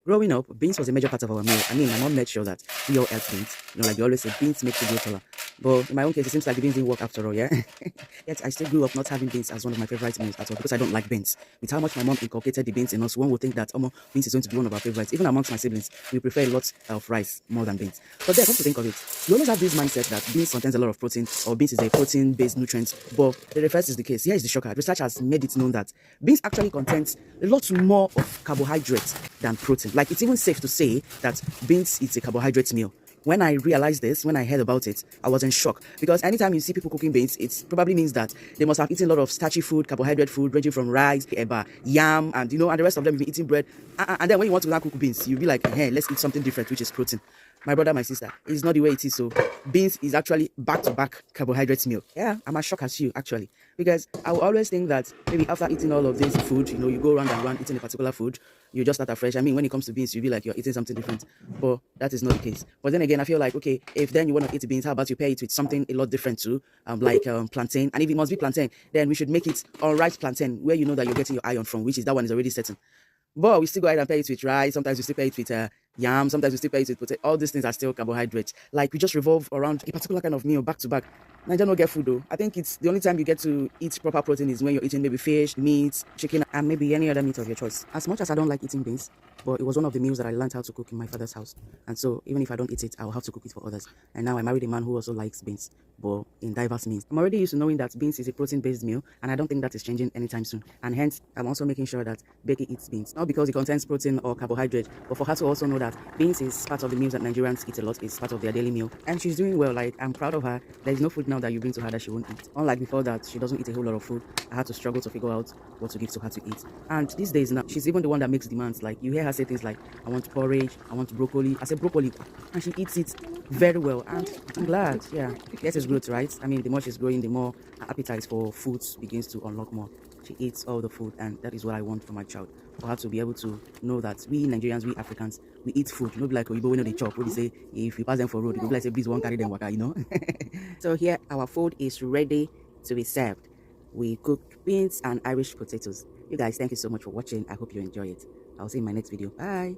Growing up, beans was a major part of our meal. I mean, my mom made sure that we all ate beans. Like they always say, beans make the grow taller. But in my own case, it seems like the beans didn't work after all, yeah? Yet I still grew up not having beans as one of my favorite meals at all because I don't like beans. With how much my mom inculcated the beans in us, one would think that beans is going to be one of our favorites. Even amongst my siblings, we prefer a lot of rice more than beans. But then, come to think of it, we always have this mindset that beans contains a lot of protein or beans is a protein-based nutrient. But the reverse is the case. Here is the shocker. Research has made it known that beans actually contains a lot more of carbohydrates than protein. Like it's even safe to say that beans is a carbohydrate meal. When I realized this, when I heard about it, I was in shock because anytime you see people cooking beans, it probably means that they must have eaten a lot of starchy food, carbohydrate food, ranging from rice, eba, yam, and and the rest of them have been eating bread. And then when you want to now cook beans, you'll be like, hey, let's eat something different, which is protein. My brother, my sister, it's not the way it is. So beans is actually back-to-back carbohydrate meal. Yeah, I'm as shocked as you actually, because I will always think that maybe after eating all of this food, you go around and around eating a particular food, you just start afresh. I mean, when it comes to beans, you be like you're eating something different, but that is not the case. But then again, I feel like, okay, if then you want to eat beans, how about you pair it with something a lot different too, like plantain, and if it must be plantain, then we should make it unripe plantain, where you know that you're getting your iron from, which is that one is already certain. But we still go ahead and pair it with rice. Sometimes we still pair it with yam. Sometimes we still pair it with potato. All these things are still carbohydrates. Like we just revolve around a particular kind of meal back to back. Nigeria don't get food though. I think it's the only time you get to eat proper protein is when you're eating maybe fish, meat, chicken, and maybe any other meat of your choice. As much as I don't like eating beans, but it was one of the meals that I learned how to cook in my father's house. And so even if I don't eat it, I'll have to cook it for others. And now I married a man who also likes beans, but in diverse means. I'm already used to knowing that beans is a protein-based meal, and I don't think that is changing anytime soon. And hence, I'm also making sure that Becky eats beans. Not because it contains protein or carbohydrate, but for her to also know that beans is part of the meals that Nigerians eat a lot, it's part of their daily meal. And she's doing well. Like, I'm proud of her. There's no food now that you bring to her that she won't eat. Unlike before that, she doesn't eat a whole lot of food. I had to struggle to figure out what to give to her to eat. And these days now, she's even the one that makes demands. Like, you hear her say things like, I want porridge, I want broccoli. I say broccoli, and she eats it very well. And I'm glad, yeah. Yes, it's growth, right? I mean, the more she's growing, the more her appetite for foods begins to unlock more. She eats all the food, and that is what I want for my child. For her to be able to know that we Nigerians, we Africans, we eat food. You know, like Oyibo, we know the chop. What they say, if you pass them for road, you go like say, please, one carry them waka, So here, our food is ready to be served. We cooked beans and Irish potatoes. You guys, thank you so much for watching. I hope you enjoy it. I'll see you in my next video. Bye.